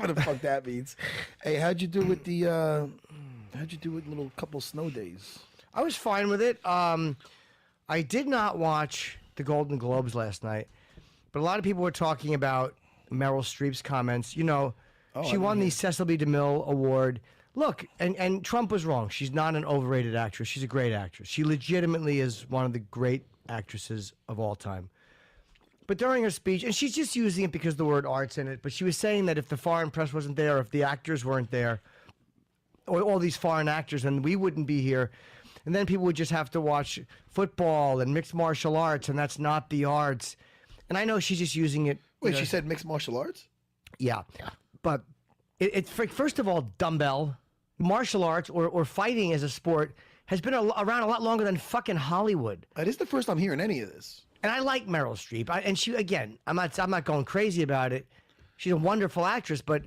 What the fuck that means? Hey, how'd you do with the? How'd you do with little couple snow days? I was fine with it. I did not watch the Golden Globes last night, but a lot of people were talking about Meryl Streep's comments. You know, she won the Cecil B. DeMille Award. Look, and Trump was wrong. She's not an overrated actress. She's a great actress. She legitimately is one of the great actresses of all time. But during her speech, and she's just using it because the word art's in it, but she was saying that if the foreign press wasn't there, if the actors weren't there, or all these foreign actors, then we wouldn't be here. And then people would just have to watch football and mixed martial arts, and that's not the arts. And I know she's just using it. Wait, she said mixed martial arts? Yeah. But it's first of all, dumbbell. Martial arts or fighting as a sport has been around a lot longer than fucking Hollywood. It is the first I'm hearing any of this. And I like Meryl Streep. And she, again, I'm not going crazy about it. She's a wonderful actress, but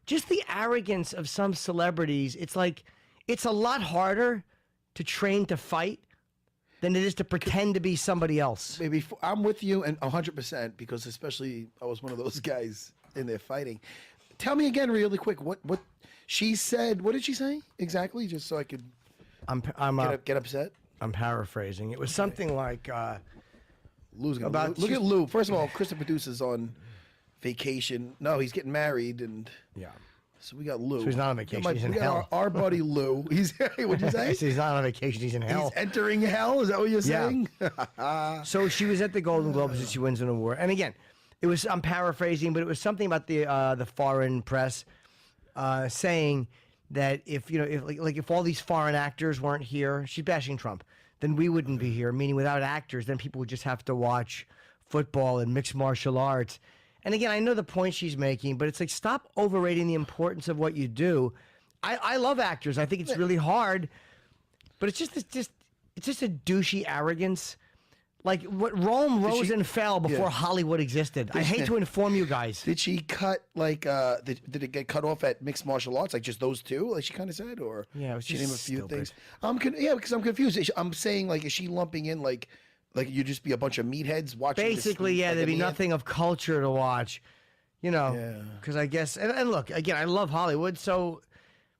just the arrogance of some celebrities, it's like, it's a lot harder to train to fight than it is to pretend to be somebody else. Maybe I'm with you and 100% because especially I was one of those guys in there fighting. Tell me again really quick what she said. What did she say exactly? Just so I could get upset. I'm paraphrasing. It was something like Lou's gonna look at Lou. First of all, Chris the producer's on vacation. No, he's getting married and yeah. So we got Lou. So he's not on vacation. He's in hell. Our buddy Lou. What'd you say? So he's not on vacation. He's in hell. He's entering hell. Is that what you're saying? Yeah. So she was at the Golden Globes and she wins an award. And again, it was, I'm paraphrasing, but it was something about the foreign press saying that if all these foreign actors weren't here, she's bashing Trump, then we wouldn't be here. Meaning without actors, then people would just have to watch football and mixed martial arts. And again, I know the point she's making, but it's like, stop overrating the importance of what you do. I love actors. I think it's really hard, but it's just a douchey arrogance. Like what Rome rose and fell before Hollywood existed. I hate to inform you guys. Did she cut did it get cut off at mixed martial arts? Like just those two, like she kind of said, or yeah, it was she just named a few stupid. things. Because I'm confused. I'm saying like, is she lumping in like you just be a bunch of meatheads watching? Basically, this, there'd be nothing of culture to watch, because I guess, and look, again, I love Hollywood,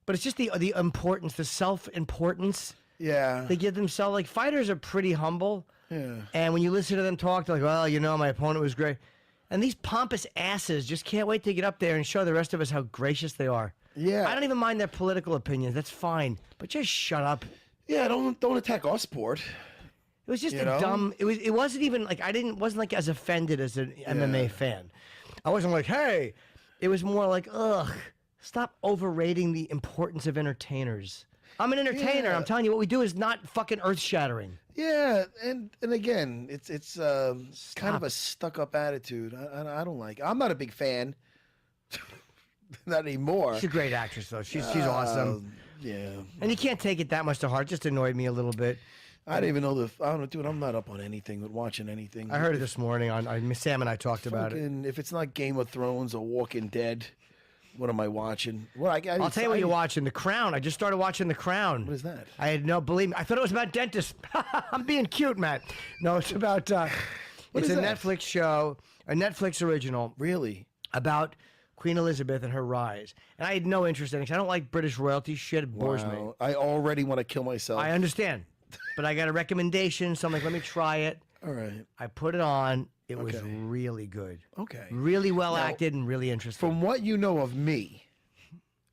but it's just the importance, the self-importance they give themselves. Like, fighters are pretty humble, and when you listen to them talk, they're like, well, my opponent was great. And these pompous asses just can't wait to get up there and show the rest of us how gracious they are. Yeah. I don't even mind their political opinions, that's fine, but just shut up. Yeah, don't attack our sport. It was just dumb. It wasn't even like wasn't like as offended as an MMA fan. I wasn't like, hey. It was more like, ugh. Stop overrating the importance of entertainers. I'm an entertainer. I'm telling you, what we do is not fucking earth shattering. Yeah, and again, it's kind of a stuck up attitude. I don't like. I'm not a big fan. Not anymore. She's a great actress though. She's awesome. Yeah. And you can't take it that much to heart. It just annoyed me a little bit. I didn't even know I don't know, dude. I'm not up on anything with watching anything. I heard it this morning Sam and I talked about it. If it's not Game of Thrones or Walking Dead, what am I watching? I'll tell you what you're watching. The Crown. I just started watching The Crown. What is that? Believe me, I thought it was about dentists. I'm being cute, Matt. No, it's about. It's a Netflix show, a Netflix original. Really? About Queen Elizabeth and her rise. And I had no interest in it because I don't like British royalty shit. It bores me. I already want to kill myself. I understand. But I got a recommendation, so I'm like, let me try it. All right. I put it on. It was really good. Okay. Really well acted and really interesting. From what you know of me,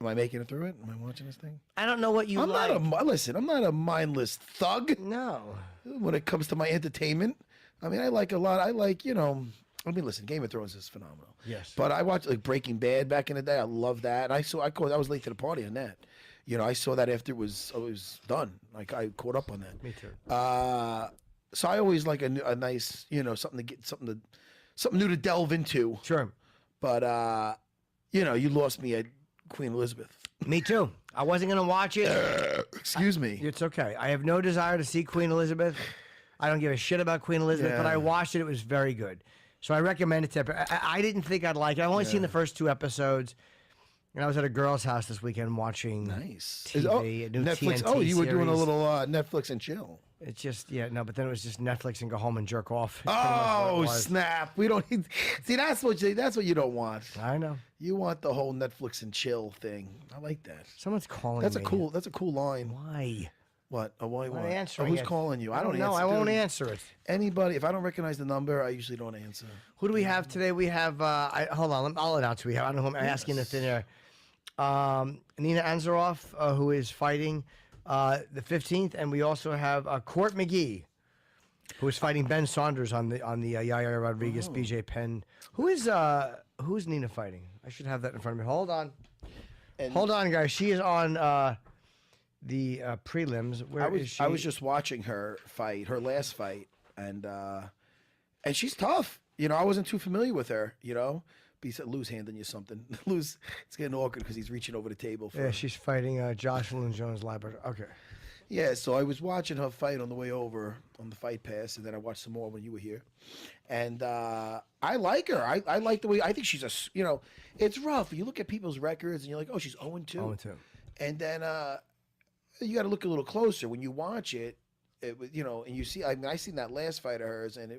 am I making it through it? Am I watching this thing? I don't know what you like. Listen, I'm not a mindless thug. No. When it comes to my entertainment, I mean, I like a lot. Listen, Game of Thrones is phenomenal. Yes. But I watched like Breaking Bad back in the day. I love that. And I was late to the party on that. I saw that after it was done. Like I caught up on that. Me too. So I always like a nice, something to get something new to delve into. Sure. But you lost me at Queen Elizabeth. Me too. I wasn't going to watch it. Excuse me. It's okay. I have no desire to see Queen Elizabeth. I don't give a shit about Queen Elizabeth, but I watched it. It was very good. So I recommend it to. I didn't think I'd like it. I've only seen the first 2 episodes. And I was at a girl's house this weekend watching TV, a new Netflix. TNT You were doing a series. little Netflix and chill. It's just, but then it was just Netflix and go home and jerk off. Oh, snap. We don't need, see, that's what you don't want. I know. You want the whole Netflix and chill thing. I like that. Someone's calling That's me. That's a cool line. Why? What? Why? I'm not What? answering Who's it. calling you? I don't know. answer. I won't dude. answer it. Anybody? If I don't recognize the number, I usually don't answer. Who do we have today? We have. Hold on. I'll announce who we have. I don't know who I'm asking in the thin air. Nina Ansaroff, who is fighting the 15th, and we also have Court McGee, who is fighting Ben Saunders on the Yair Rodriguez BJ Penn. Who's Nina fighting? I should have that in front of me. Hold on. Hold on, guys. She is on the prelims. Where is she? I was just watching her fight, her last fight, and she's tough. You know, I wasn't too familiar with her. You know, but he said Lou's handing you something. Lou's, it's getting awkward because he's reaching over the table. For she's fighting Jocelyn Jones-Libert. Okay. Yeah, so I was watching her fight on the way over on the Fight Pass, and then I watched some more when you were here. And I like her. I like the way, I think she's it's rough. You look at people's records, and you're like, oh, she's 0-2. 0-2. And then you got to look a little closer. When you watch it, and you see, I seen that last fight of hers, and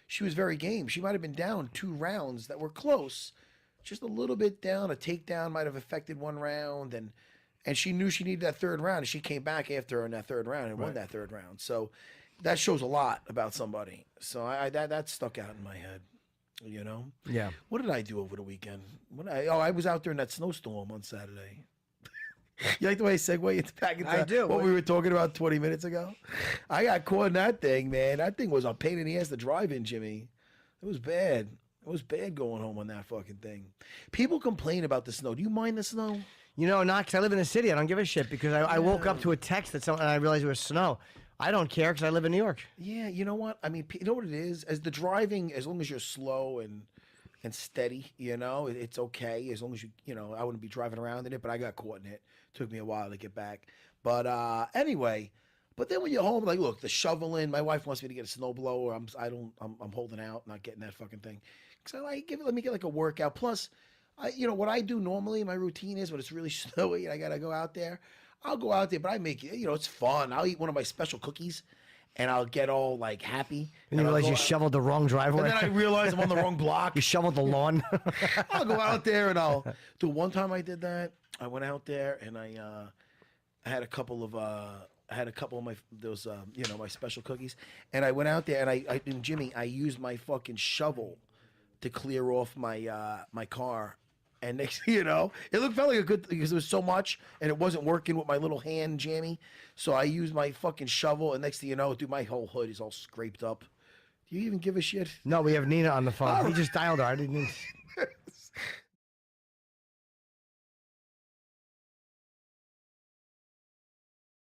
she was very game. She might have been down 2 rounds that were close, just a little bit down. A takedown might have affected 1 round, and she knew she needed that 3rd round, and she came back after her in that 3rd round and won that 3rd round. So that shows a lot about somebody. So that stuck out in my head, you know? Yeah. What did I do over the weekend? I was out there in that snowstorm on Saturday. You like the way I segue back into what we were talking about 20 minutes ago? I got caught in that thing, man. That thing was a pain in the ass to drive in, Jimmy. It was bad. It was bad going home on that fucking thing. People complain about the snow. Do you mind the snow? You know, not because I live in the city. I don't give a shit because I woke up to a text and I realized it was snow. I don't care because I live in New York. Yeah, you know what? I mean, you know what it is? As the driving, as long as you're slow and steady, it's okay. As long as I wouldn't be driving around in it, but I got caught in it. Took me a while to get back. But anyway, but then when you're home, like, look, the shoveling. My wife wants me to get a snowblower. I'm holding out, not getting that fucking thing. Because let me get like a workout. Plus, what I do normally, my routine is when it's really snowy and I gotta go out there, I'll go out there, but I make it, it's fun. I'll eat one of my special cookies and I'll get all like happy. And you realize you shoveled the wrong driveway. And then I realize I'm on the wrong block. You shoveled the lawn. I'll go out there and I'll do. One time I did that. I went out there and I had a couple of my my special cookies, and I went out there and Jimmy, I used my fucking shovel to clear off my my car. And next, it felt like a good, because there was so much, and it wasn't working with my little hand jammy. So I used my fucking shovel, and next thing you know, dude, my whole hood is all scraped up. Do you even give a shit? No, we have Nina on the phone. He just dialed her. I didn't.